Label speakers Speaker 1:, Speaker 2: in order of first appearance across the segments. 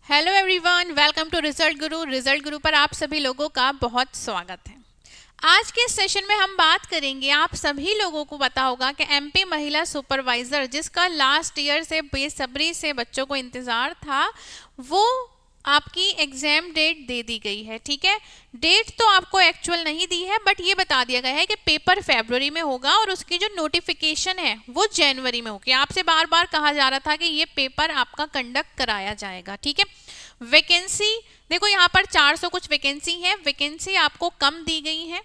Speaker 1: Hello everyone, welcome to result Guru. Result Guru पर आप सभी लोगों का बहुत स्वागत है। आज के सेशन में हम बात करेंगे, आप सभी लोगों को पता होगा कि एमपी महिला सुपरवाइजर जिसका लास्ट ईयर से बेसब्री से बच्चों को इंतज़ार था, वो आपकी एग्जाम डेट दे दी गई है। ठीक है, डेट तो आपको एक्चुअल नहीं दी है, बट ये बता दिया गया है कि पेपर फरवरी में होगा और उसकी जो नोटिफिकेशन है वो जनवरी में होगी। आपसे बार बार कहा जा रहा था कि ये पेपर आपका कंडक्ट कराया जाएगा। ठीक है, वैकेंसी देखो यहाँ पर 400 कुछ वैकेंसी है, वैकेंसी आपको कम दी गई है।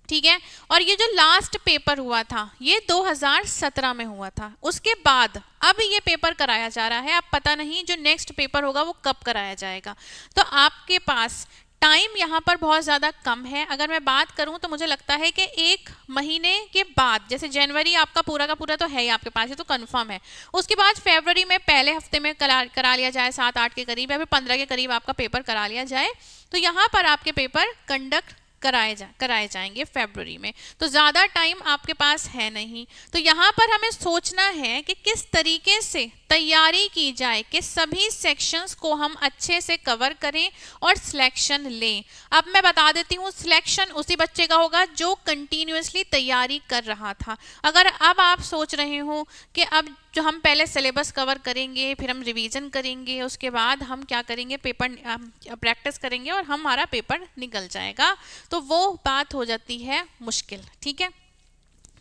Speaker 1: ठीक है, और ये जो लास्ट पेपर हुआ था ये 2017 में हुआ था, उसके बाद अब ये पेपर कराया जा रहा है। अब पता नहीं जो नेक्स्ट पेपर होगा वो कब कराया जाएगा, तो आपके पास टाइम यहाँ पर बहुत ज़्यादा कम है। अगर मैं बात करूँ तो मुझे लगता है कि 1 महीने के बाद, जैसे जनवरी आपका पूरा का पूरा तो है ही आपके पास, ये तो कंफर्म है, उसके बाद फरवरी में पहले हफ्ते में करा लिया जाए, 7-8 के करीब या फिर 15 के करीब आपका पेपर करा लिया जाए, तो यहाँ पर आपके पेपर कंडक्ट कराए जाएंगे फरवरी में। तो ज़्यादा टाइम आपके पास है नहीं, तो यहाँ पर हमें सोचना है कि किस तरीके से तैयारी की जाए कि सभी सेक्शंस को हम अच्छे से कवर करें और सिलेक्शन लें। अब मैं बता देती हूँ, सिलेक्शन उसी बच्चे का होगा जो कंटिन्यूअसली तैयारी कर रहा था। अगर अब आप सोच रहे हो कि अब जो हम पहले सिलेबस कवर करेंगे, फिर हम रिवीजन करेंगे, उसके बाद हम क्या करेंगे, पेपर प्रैक्टिस करेंगे और हमारा पेपर निकल जाएगा, तो वो बात हो जाती है मुश्किल। ठीक है,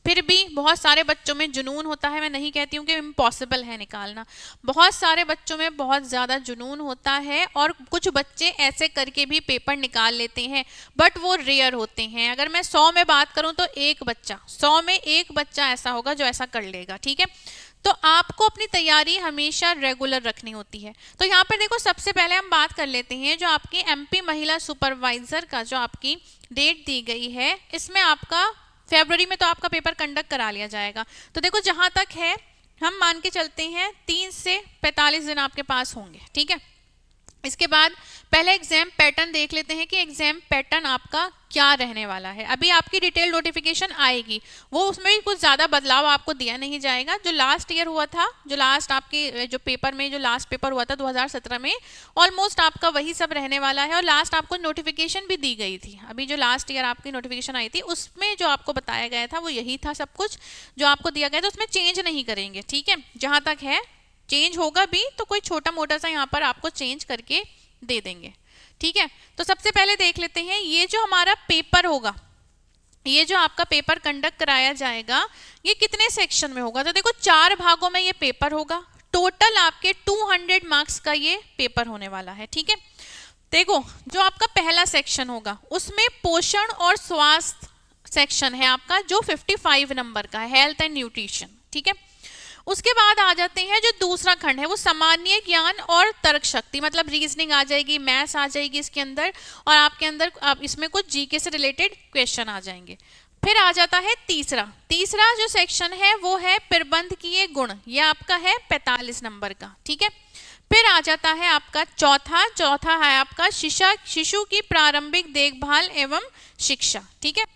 Speaker 1: फिर भी बहुत सारे बच्चों में जुनून होता है। मैं नहीं कहती हूँ कि इम्पॉसिबल है निकालना, बहुत सारे बच्चों में बहुत ज़्यादा जुनून होता है और कुछ बच्चे ऐसे करके भी पेपर निकाल लेते हैं, बट वो रेयर होते हैं। अगर मैं 100 में बात करूँ तो 100 में 1 बच्चा ऐसा होगा जो ऐसा कर लेगा। ठीक है, तो आपको अपनी तैयारी हमेशा रेगुलर रखनी होती है। तो यहाँ पर देखो, सबसे पहले हम बात कर लेते हैं जो आपकी एमपी महिला सुपरवाइजर का जो आपकी डेट दी गई है, इसमें आपका फरवरी में तो आपका पेपर कंडक्ट करा लिया जाएगा। तो देखो, जहां तक है हम मान के चलते हैं 3 से 45 दिन आपके पास होंगे। ठीक है, इसके बाद पहले एग्जाम पैटर्न देख लेते हैं कि एग्जाम पैटर्न आपका क्या रहने वाला है। अभी आपकी डिटेल नोटिफिकेशन आएगी, वो उसमें भी कुछ ज़्यादा बदलाव आपको दिया नहीं जाएगा। जो लास्ट ईयर हुआ था, जो लास्ट आपके जो पेपर में जो लास्ट पेपर हुआ था 2017 में, ऑलमोस्ट आपका वही सब रहने वाला है। और लास्ट आपको नोटिफिकेशन भी दी गई थी, अभी जो लास्ट ईयर आपकी नोटिफिकेशन आई थी उसमें जो आपको बताया गया था वो यही था सब कुछ जो आपको दिया गया था, उसमें चेंज नहीं करेंगे। ठीक है, जहाँ तक है, चेंज होगा भी तो कोई छोटा मोटा सा यहाँ पर आपको चेंज करके दे देंगे। ठीक है, तो सबसे पहले देख लेते हैं ये जो हमारा पेपर होगा, ये जो आपका पेपर कंडक्ट कराया जाएगा ये कितने सेक्शन में होगा। तो देखो, 4 भागों में ये पेपर होगा, टोटल आपके 200 मार्क्स का ये पेपर होने वाला है। ठीक है, देखो जो आपका पहला सेक्शन होगा उसमें पोषण और स्वास्थ्य सेक्शन है आपका, जो 55 नंबर का है, हेल्थ एंड न्यूट्रिशन। ठीक है, उसके बाद आ जाते हैं जो दूसरा खंड है वो सामान्य ज्ञान और तर्क शक्ति, मतलब रीजनिंग आ जाएगी, मैथ्स आ जाएगी इसके अंदर, और आपके अंदर इसमें कुछ जीके से रिलेटेड क्वेश्चन आ जाएंगे। फिर आ जाता है तीसरा जो सेक्शन है वो है प्रबंधकीय गुण, ये आपका है 45 नंबर का। ठीक है, फिर आ जाता है आपका चौथा है आपका शिशु की प्रारंभिक देखभाल एवं शिक्षा। ठीक है,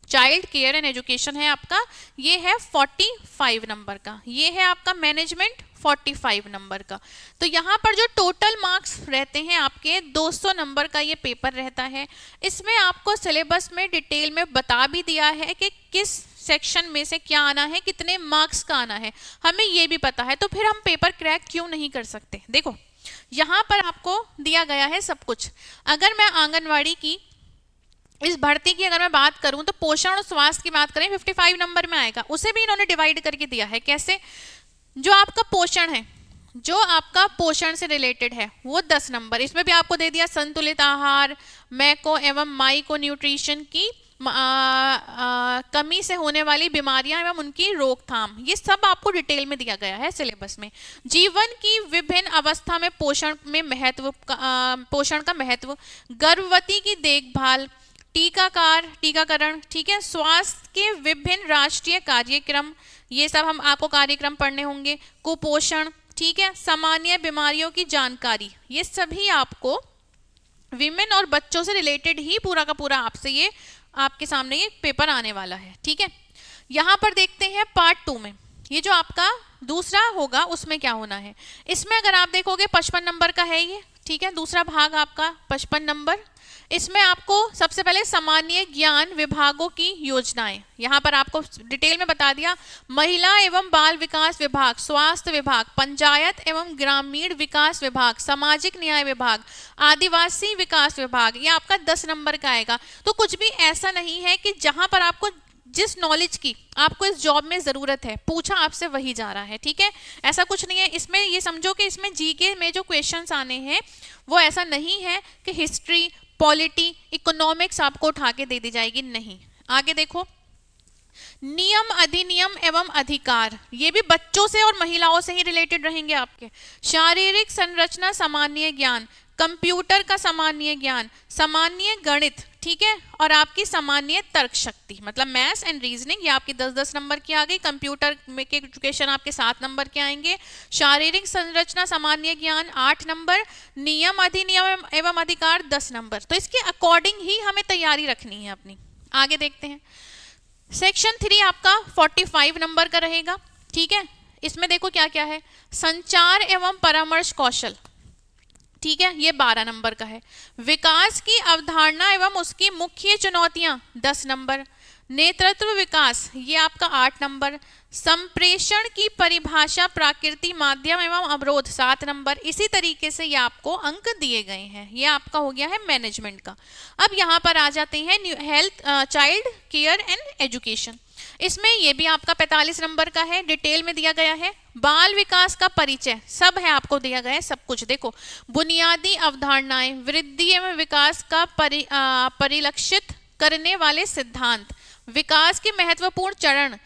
Speaker 1: चाइल्ड केयर एंड एजुकेशन है आपका, ये है 45 नंबर का। ये है आपका मैनेजमेंट 45 नंबर का। तो यहाँ पर जो टोटल मार्क्स रहते हैं आपके 200 नंबर का ये पेपर रहता है। इसमें आपको सिलेबस में डिटेल में बता भी दिया है कि किस सेक्शन में से क्या आना है, कितने मार्क्स का आना है, हमें ये भी पता है। तो फिर हम पेपर क्रैक क्यों नहीं कर सकते। देखो, यहाँ पर आपको दिया गया है सब कुछ। अगर मैं आंगनवाड़ी की इस भर्ती की अगर मैं बात करूं तो पोषण और स्वास्थ्य की बात करें 55 नंबर में आएगा, उसे भी इन्होंने डिवाइड करके दिया है। कैसे, जो आपका पोषण है, जो आपका पोषण से रिलेटेड है वो 10 नंबर, इसमें भी आपको दे दिया संतुलित आहार, मैको एवं माइको न्यूट्रिशन की कमी से होने वाली बीमारियां एवं उनकी रोकथाम, ये सब आपको डिटेल में दिया गया है सिलेबस में। जीवन की विभिन्न अवस्था में पोषण का महत्व, गर्भवती की देखभाल, टीकाकरण। ठीक है, स्वास्थ्य के विभिन्न राष्ट्रीय कार्यक्रम, ये सब हम आपको कार्यक्रम पढ़ने होंगे, कुपोषण। ठीक है, सामान्य बीमारियों की जानकारी, ये सभी आपको विमेन और बच्चों से रिलेटेड ही पूरा का पूरा आपसे ये आपके सामने ये पेपर आने वाला है। ठीक है, यहाँ पर देखते हैं पार्ट 2 में, ये जो आपका दूसरा होगा उसमें क्या होना है, इसमें अगर आप देखोगे 55 नंबर का है ये, ठीक है, दूसरा भाग आपका 55 नंबर। इसमें आपको सबसे पहले सामान्य ज्ञान विभागों की योजनाएं, यहाँ पर आपको डिटेल में बता दिया, महिला एवं बाल विकास विभाग, स्वास्थ्य विभाग, पंचायत एवं ग्रामीण विकास विभाग, सामाजिक न्याय विभाग, आदिवासी विकास विभाग, ये आपका 10 नंबर का आएगा। तो कुछ भी ऐसा नहीं है कि जहां पर आपको जिस नॉलेज की आपको इस जॉब में जरूरत है पूछा आपसे वही जा रहा है, ठीक है, ऐसा कुछ नहीं है। इसमें ये समझो कि इसमें जीके में जो क्वेश्चंस आने हैं वो ऐसा नहीं है कि हिस्ट्री, पॉलिटी, इकोनॉमिक्स आपको उठा के दे दी जाएगी, नहीं। आगे देखो, नियम, अधिनियम एवं अधिकार, ये भी बच्चों से और महिलाओं से ही रिलेटेड रहेंगे आपके। शारीरिक संरचना, सामान्य ज्ञान, कंप्यूटर का सामान्य ज्ञान, सामान्य गणित, ठीक है, और आपकी सामान्य तर्क शक्ति मतलब मैथ्स एंड रीजनिंग, ये आपकी 10-10 नंबर की आ गई। कंप्यूटर में के एजुकेशन आपके 7 नंबर के आएंगे। शारीरिक संरचना, सामान्य ज्ञान 8 नंबर, नियम, अधिनियम एवं अधिकार 10 नंबर। तो इसके अकॉर्डिंग ही हमें तैयारी रखनी है अपनी। आगे देखते हैं, सेक्शन 3 आपका 45 नंबर का रहेगा, ठीक है। इसमें देखो क्या क्या है, संचार एवं परामर्श कौशल, ठीक है, ये 12 नंबर का है। विकास की अवधारणा एवं उसकी मुख्य चुनौतियां 10 नंबर। नेतृत्व विकास, ये आपका 8 नंबर। संप्रेषण की परिभाषा, प्राकृतिक माध्यम एवं अवरोध 7 नंबर। इसी तरीके से ये आपको अंक दिए गए हैं। ये आपका हो गया है मैनेजमेंट का। अब यहाँ पर आ जाते हैं health, child care and education. इसमें ये भी आपका 45 नंबर का है, डिटेल में दिया गया है। बाल विकास का परिचय सब है, आपको दिया गया है सब कुछ। देखो, बुनियादी अवधारणाएं, वृद्धि एवं विकास का परिलक्षित करने वाले सिद्धांत, विकास के महत्वपूर्ण चरण,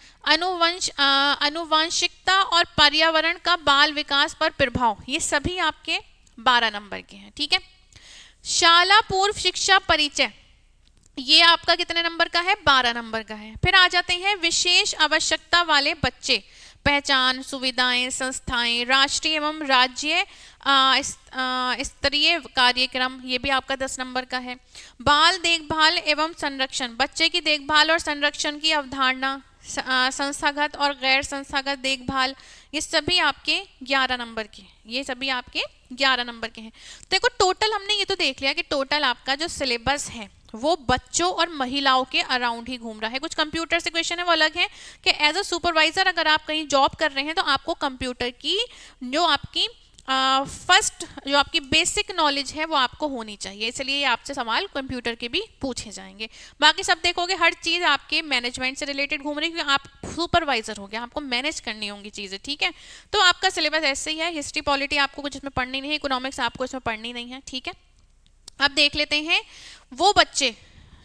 Speaker 1: अनुवंशिकता और पर्यावरण का बाल विकास पर प्रभाव, ये सभी आपके 12 नंबर के हैं, ठीक है। शाला पूर्व शिक्षा परिचय, ये आपका कितने नंबर का है, 12 नंबर का है। फिर आ जाते हैं विशेष आवश्यकता वाले बच्चे, पहचान, सुविधाएं, संस्थाएं, राष्ट्रीय एवं राज्य स्तरीय कार्यक्रम, ये भी आपका 10 नंबर का है। बाल देखभाल एवं संरक्षण, बच्चे की देखभाल और संरक्षण की अवधारणा, संस्थागत और गैर संस्थागत देखभाल, ये सभी आपके 11 नंबर के, ये सभी आपके 11 नंबर के हैं। देखो टोटल हमने ये तो देख लिया कि टोटल आपका जो सिलेबस है वो बच्चों और महिलाओं के अराउंड ही घूम रहा है। कुछ कंप्यूटर से क्वेश्चन है वो अलग है कि एज अ सुपरवाइजर अगर आप कहीं जॉब कर रहे हैं तो आपको कंप्यूटर की जो आपकी फर्स्ट जो आपकी बेसिक नॉलेज है वो आपको होनी चाहिए, इसलिए आपसे सवाल कंप्यूटर के भी पूछे जाएंगे। बाकी सब देखोगे हर चीज़ आपके मैनेजमेंट से रिलेटेड घूम रही है क्योंकि आप सुपरवाइजर हो गया, आपको मैनेज करनी होंगी चीज़ें, ठीक है। तो आपका सिलेबस ऐसे ही है, हिस्ट्री पॉलिटी आपको कुछ इसमें पढ़नी नहीं है, इकोनॉमिक्स आपको इसमें पढ़नी नहीं है, ठीक है। अब देख लेते हैं वो बच्चे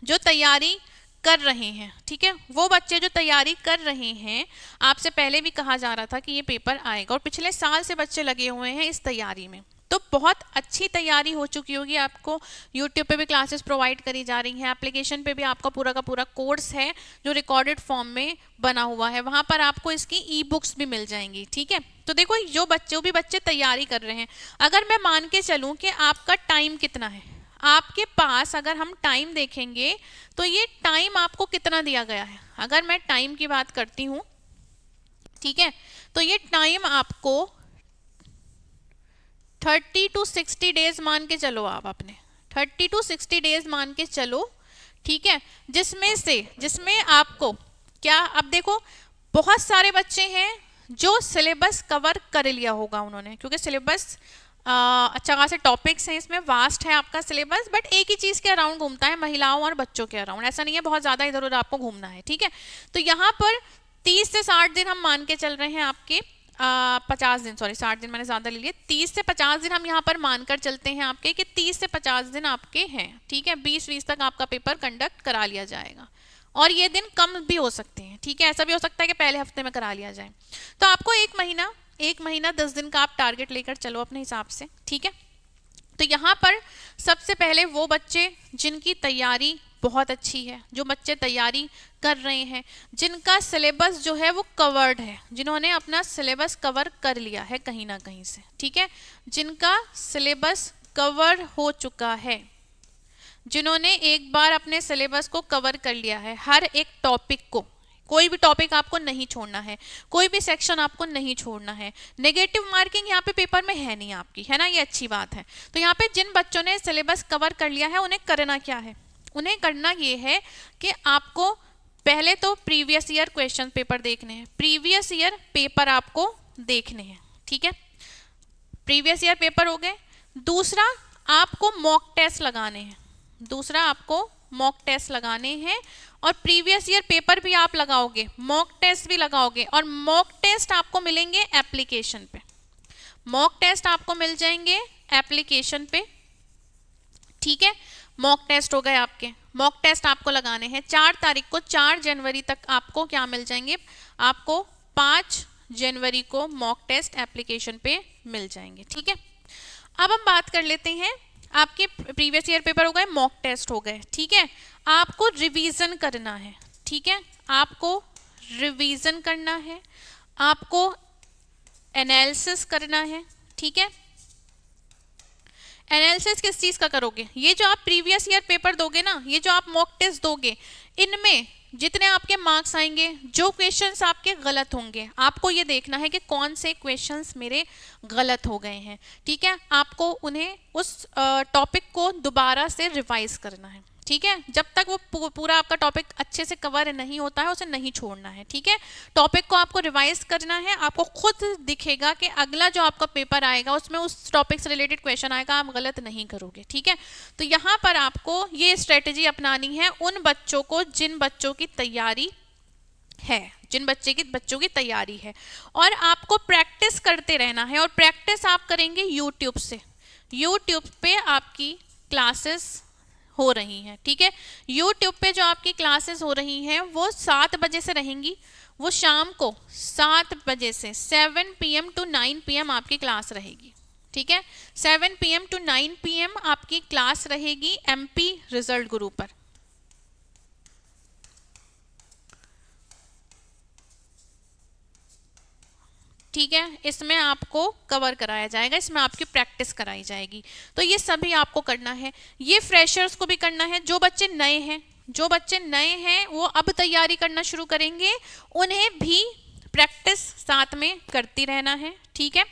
Speaker 1: जो तैयारी कर रहे हैं, ठीक है, वो बच्चे जो तैयारी कर रहे हैं, आपसे पहले भी कहा जा रहा था कि ये पेपर आएगा और पिछले साल से बच्चे लगे हुए हैं इस तैयारी में, तो बहुत अच्छी तैयारी हो चुकी होगी। आपको यूट्यूब पे भी क्लासेस प्रोवाइड करी जा रही हैं, एप्लीकेशन पे भी आपका पूरा का पूरा कोर्स है जो रिकॉर्डेड फॉर्म में बना हुआ है, वहाँ पर आपको इसकी ई बुक्स भी मिल जाएंगी, ठीक है। तो देखो जो भी बच्चे तैयारी कर रहे हैं, अगर मैं मान के चलूँ कि आपका टाइम कितना है, आपके पास अगर हम टाइम देखेंगे तो ये टाइम आपको कितना दिया गया है, अगर मैं टाइम की बात करती हूँ, ठीक है, तो ये टाइम आपको 30 to 60 डेज मान के चलो, आप अपने 30 to 60 डेज मान के चलो, ठीक है, जिसमें आपको क्या, अब देखो बहुत सारे बच्चे हैं जो सिलेबस कवर कर लिया होगा उन्होंने, क्योंकि सिलेबस अच्छा खासे टॉपिक्स हैं इसमें, वास्ट है आपका सिलेबस, बट एक ही चीज़ के अराउंड घूमता है, महिलाओं और बच्चों के अराउंड, ऐसा नहीं है बहुत ज़्यादा इधर उधर आपको घूमना है, ठीक है। तो यहाँ पर 30 से 60 दिन हम मान के चल रहे हैं आपके 50 दिन, सॉरी 60 दिन मैंने ज़्यादा ले लिए, 30 से 50 दिन हम यहाँ पर मानकर चलते हैं आपके कि 30 से 50 दिन आपके हैं, ठीक है। 20 तक आपका पेपर कंडक्ट करा लिया जाएगा और ये दिन कम भी हो सकते हैं, ठीक है, ऐसा भी हो सकता है कि पहले हफ्ते में करा लिया जाए। तो आपको एक महीना 10 दिन का आप टारगेट लेकर चलो अपने हिसाब से, ठीक है। तो यहाँ पर सबसे पहले वो बच्चे जिनकी तैयारी बहुत अच्छी है, जो बच्चे तैयारी कर रहे हैं, जिनका सिलेबस जो है वो कवर्ड है, जिन्होंने अपना सिलेबस कवर कर लिया है कहीं ना कहीं से, ठीक है, जिनका सिलेबस कवर हो चुका है, जिन्होंने एक बार अपने सिलेबस को कवर कर लिया है, हर एक टॉपिक को, कोई भी टॉपिक आपको नहीं छोड़ना है, कोई भी सेक्शन आपको नहीं छोड़ना है। नेगेटिव मार्किंग यहाँ पे पेपर में है नहीं आपकी, है ना, ये अच्छी बात है। तो यहाँ पे जिन बच्चों ने सिलेबस कवर कर लिया है उन्हें करना क्या है, उन्हें करना ये है कि आपको पहले तो प्रीवियस ईयर क्वेश्चन पेपर देखने हैं, प्रीवियस ईयर पेपर आपको देखने हैं, ठीक है, प्रीवियस ईयर पेपर हो गए। दूसरा आपको मॉक टेस्ट लगाने हैं, दूसरा आपको मॉक टेस्ट लगाने हैं और प्रीवियस ईयर पेपर भी आप लगाओगे, मॉक टेस्ट भी लगाओगे, और मॉक टेस्ट आपको मिलेंगे एप्लीकेशन पे, मॉक टेस्ट आपको मिल जाएंगे एप्लीकेशन पे, ठीक है। मॉक टेस्ट हो गए आपके, मॉक टेस्ट आपको लगाने हैं 4 तारीख को, 4 जनवरी तक आपको क्या मिल जाएंगे, आपको 5 जनवरी को मॉक टेस्ट एप्लीकेशन पे मिल जाएंगे, ठीक है। अब हम बात कर लेते हैं, आपके प्रीवियस ईयर पेपर हो गए, मॉक टेस्ट हो गए, ठीक है। आपको रिवीजन करना है, ठीक है, आपको रिवीजन करना है, आपको एनालिसिस करना है, ठीक है। एनालिसिस किस चीज का करोगे, ये जो आप प्रीवियस ईयर पेपर दोगे ना, ये जो आप मॉक टेस्ट दोगे, इनमें जितने आपके मार्क्स आएंगे, जो क्वेश्चंस आपके गलत होंगे, आपको ये देखना है कि कौन से क्वेश्चंस मेरे गलत हो गए हैं, ठीक है। आपको उन्हें उस टॉपिक को दोबारा से रिवाइज करना है, ठीक है। जब तक वो पूरा आपका टॉपिक अच्छे से कवर नहीं होता है उसे नहीं छोड़ना है, ठीक है। टॉपिक को आपको रिवाइज करना है, आपको खुद दिखेगा कि अगला जो आपका पेपर आएगा उसमें उस टॉपिक से रिलेटेड क्वेश्चन आएगा, आप गलत नहीं करोगे, ठीक है। तो यहाँ पर आपको ये स्ट्रेटेजी अपनानी है उन बच्चों को जिन बच्चों की तैयारी है, जिन बच्चों की तैयारी है, और आपको प्रैक्टिस करते रहना है। और प्रैक्टिस आप करेंगे यूट्यूब से, यूट्यूब पे आपकी क्लासेस हो रही हैं, ठीक है। यूट्यूब पे जो आपकी क्लासेस हो रही हैं वो 7 बजे से रहेंगी, वो शाम को 7 बजे से 7 PM to 9 PM आपकी क्लास रहेगी, ठीक है। 7 PM to 9 PM आपकी क्लास रहेगी MP रिजल्ट गुरु पर, ठीक है। इसमें आपको कवर कराया जाएगा, इसमें आपकी प्रैक्टिस कराई जाएगी। तो ये सभी आपको करना है, ये फ्रेशर्स को भी करना है, जो बच्चे नए हैं, जो बच्चे नए हैं वो अब तैयारी करना शुरू करेंगे, उन्हें भी प्रैक्टिस साथ में करती रहना है, ठीक है।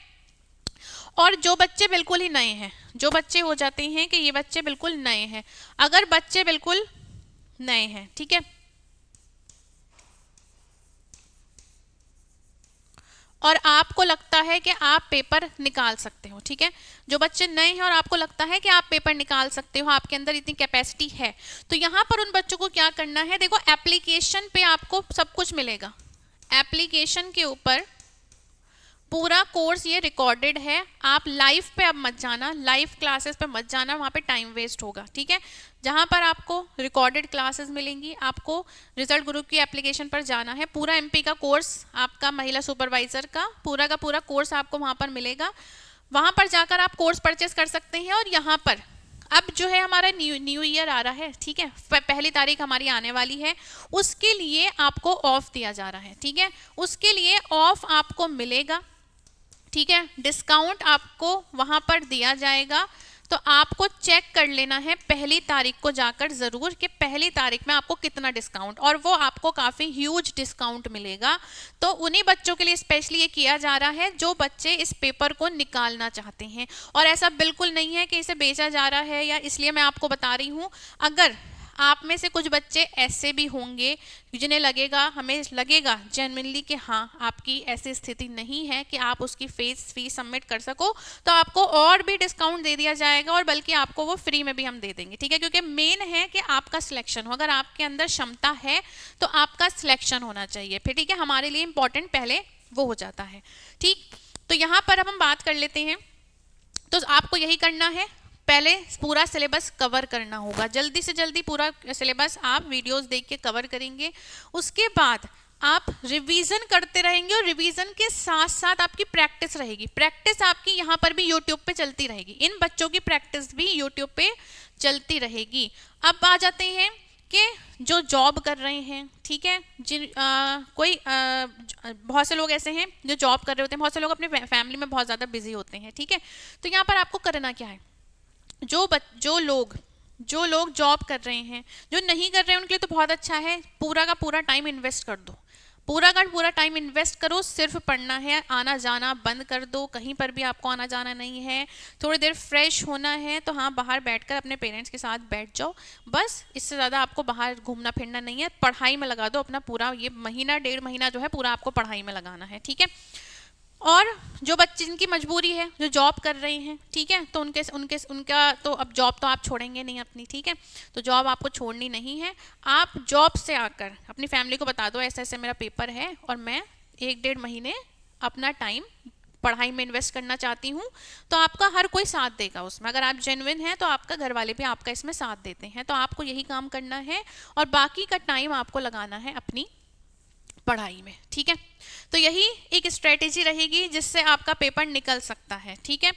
Speaker 1: और जो बच्चे बिल्कुल ही नए हैं, जो बच्चे हो जाते हैं कि ये बच्चे बिल्कुल नए हैं, अगर बच्चे बिल्कुल नए हैं, ठीक है, और आपको लगता है कि आप पेपर निकाल सकते हो, ठीक है, जो बच्चे नए हैं और आपको लगता है कि आप पेपर निकाल सकते हो, आपके अंदर इतनी कैपेसिटी है, तो यहाँ पर उन बच्चों को क्या करना है, देखो एप्लीकेशन पे आपको सब कुछ मिलेगा, एप्लीकेशन के ऊपर पूरा कोर्स ये रिकॉर्डेड है, आप लाइव पे अब मत जाना, लाइव क्लासेस पे मत जाना, वहाँ पे टाइम वेस्ट होगा, ठीक है। जहाँ पर आपको रिकॉर्डेड क्लासेस मिलेंगी, आपको रिजल्ट ग्रुप की एप्लीकेशन पर जाना है, पूरा MP का कोर्स आपका महिला सुपरवाइजर का पूरा कोर्स आपको वहाँ पर मिलेगा, वहाँ पर जाकर आप कोर्स परचेस कर सकते हैं। और यहाँ पर अब जो है हमारा न्यू ईयर आ रहा है, ठीक है, 1 तारीख हमारी आने वाली है, उसके लिए आपको ऑफ दिया जा रहा है, ठीक है, उसके लिए ऑफ आपको मिलेगा, ठीक है, डिस्काउंट आपको वहां पर दिया जाएगा। तो आपको चेक कर लेना है 1 तारीख को जाकर जरूर कि 1 तारीख में आपको कितना डिस्काउंट, और वो आपको काफ़ी ह्यूज डिस्काउंट मिलेगा। तो उन्हीं बच्चों के लिए स्पेशली ये किया जा रहा है जो बच्चे इस पेपर को निकालना चाहते हैं, और ऐसा बिल्कुल नहीं है कि इसे बेचा जा रहा है, या इसलिए मैं आपको बता रही हूँ, अगर आप में से कुछ बच्चे ऐसे भी होंगे जिन्हें लगेगा, हमें लगेगा जेन्युइनली कि हाँ आपकी ऐसी स्थिति नहीं है कि आप उसकी फीस सबमिट कर सको, तो आपको और भी डिस्काउंट दे दिया जाएगा, और बल्कि आपको वो फ्री में भी हम दे देंगे, ठीक है। क्योंकि मेन है कि आपका सिलेक्शन हो, अगर आपके अंदर क्षमता है तो आपका सिलेक्शन होना चाहिए, फिर ठीक है, हमारे लिए इंपॉर्टेंट पहले वो हो जाता है, ठीक। तो यहाँ पर अब हम बात कर लेते हैं, तो आपको यही करना है, पहले पूरा सिलेबस कवर करना होगा, जल्दी से जल्दी पूरा सिलेबस आप वीडियोस देख के कवर करेंगे, उसके बाद आप रिवीजन करते रहेंगे, और रिवीजन के साथ साथ आपकी प्रैक्टिस रहेगी, प्रैक्टिस आपकी यहाँ पर भी यूट्यूब पे चलती रहेगी, इन बच्चों की प्रैक्टिस भी यूट्यूब पे चलती रहेगी। अब आ जाते हैं कि जो जॉब कर रहे हैं, ठीक है, बहुत से लोग ऐसे हैं जो जॉब कर रहे होते हैं, बहुत से लोग अपने फैमिली में बहुत ज़्यादा बिजी होते हैं, ठीक है। तो यहाँ पर आपको करना क्या है, जो लोग जॉब कर रहे हैं, जो नहीं कर रहे हैं उनके लिए तो बहुत अच्छा है, पूरा का पूरा टाइम इन्वेस्ट कर दो, पूरा का पूरा टाइम इन्वेस्ट करो, सिर्फ पढ़ना है, आना जाना बंद कर दो, कहीं पर भी आपको आना जाना नहीं है। थोड़ी देर फ्रेश होना है तो हाँ बाहर बैठकर अपने पेरेंट्स के साथ बैठ जाओ, बस इससे ज़्यादा आपको बाहर घूमना फिरना नहीं है। पढ़ाई में लगा दो अपना पूरा ये महीना 1.5 महीना जो है पूरा आपको पढ़ाई में लगाना है, ठीक है। और जो बच्चे जिनकी मजबूरी है, जो जॉब कर रहे हैं, ठीक है, तो उनका तो अब जॉब तो आप छोड़ेंगे नहीं अपनी, ठीक है, तो जॉब आपको छोड़नी नहीं है। आप जॉब से आकर अपनी फैमिली को बता दो ऐसे ऐसे मेरा पेपर है और मैं 1-1.5 महीने अपना टाइम पढ़ाई में इन्वेस्ट करना चाहती हूँ, तो आपका हर कोई साथ देगा उसमें। अगर आप जेन्युइन हैं तो आपका घर वाले भी आपका इसमें साथ देते हैं, तो आपको यही काम करना है और बाकी का टाइम आपको लगाना है अपनी पढ़ाई में, ठीक है। तो यही एक स्ट्रेटेजी रहेगी जिससे आपका पेपर निकल सकता है, ठीक है।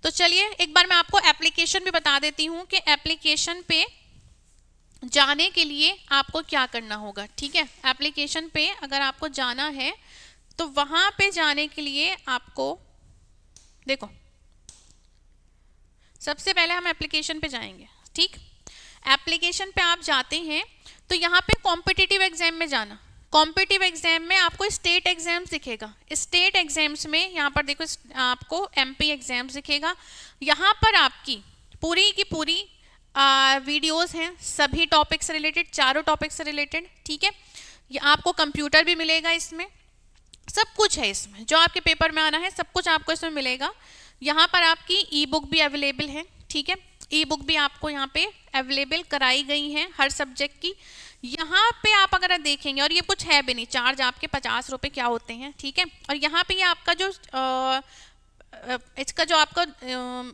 Speaker 1: तो चलिए एक बार मैं आपको एप्लीकेशन भी बता देती हूँ कि एप्लीकेशन पे जाने के लिए आपको क्या करना होगा, ठीक है। एप्लीकेशन पे अगर आपको जाना है तो वहां पे जाने के लिए आपको देखो, सबसे पहले हम एप्लीकेशन पे जाएंगे, ठीक। एप्लीकेशन पे आप जाते हैं तो यहाँ पे कॉम्पिटिटिव एग्जाम में जाना। कॉम्पिटिटिव एग्जाम में आपको स्टेट एग्जाम्स दिखेगा, स्टेट एग्जाम्स में यहाँ पर देखो आपको एमपी एग्जाम्स दिखेगा। यहाँ पर आपकी पूरी की पूरी वीडियोस हैं सभी टॉपिक से रिलेटेड, चारों टॉपिक से रिलेटेड, ठीक है। ये आपको कंप्यूटर भी मिलेगा, इसमें सब कुछ है, इसमें जो आपके पेपर में आना है सब कुछ आपको इसमें मिलेगा। यहाँ पर आपकी ई बुक भी अवेलेबल है, ठीक है, ई बुक भी आपको यहाँ पे अवेलेबल कराई गई है हर सब्जेक्ट की। यहाँ पे आप अगर देखेंगे, और ये कुछ है भी नहीं, चार्ज आपके 50 रुपये क्या होते हैं, ठीक है। और यहाँ पे ये आपका जो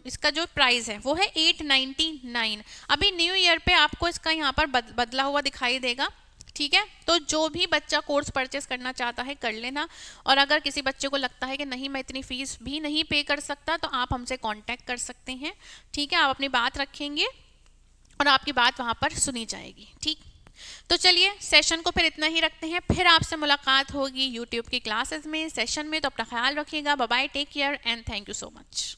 Speaker 1: इसका जो प्राइस है वो है 899। अभी न्यू ईयर पे आपको इसका यहाँ पर बदला हुआ दिखाई देगा, ठीक है। तो जो भी बच्चा कोर्स परचेस करना चाहता है कर लेना, और अगर किसी बच्चे को लगता है कि नहीं मैं इतनी फीस भी नहीं पे कर सकता तो आप हमसे कांटेक्ट कर सकते हैं, ठीक है। आप अपनी बात रखेंगे और आपकी बात वहाँ पर सुनी जाएगी, ठीक। तो चलिए सेशन को फिर इतना ही रखते हैं, फिर आपसे मुलाकात होगी यूट्यूब की क्लासेस में, सेशन में। तो अपना ख्याल रखिएगा, bye bye, take care and thank you so much.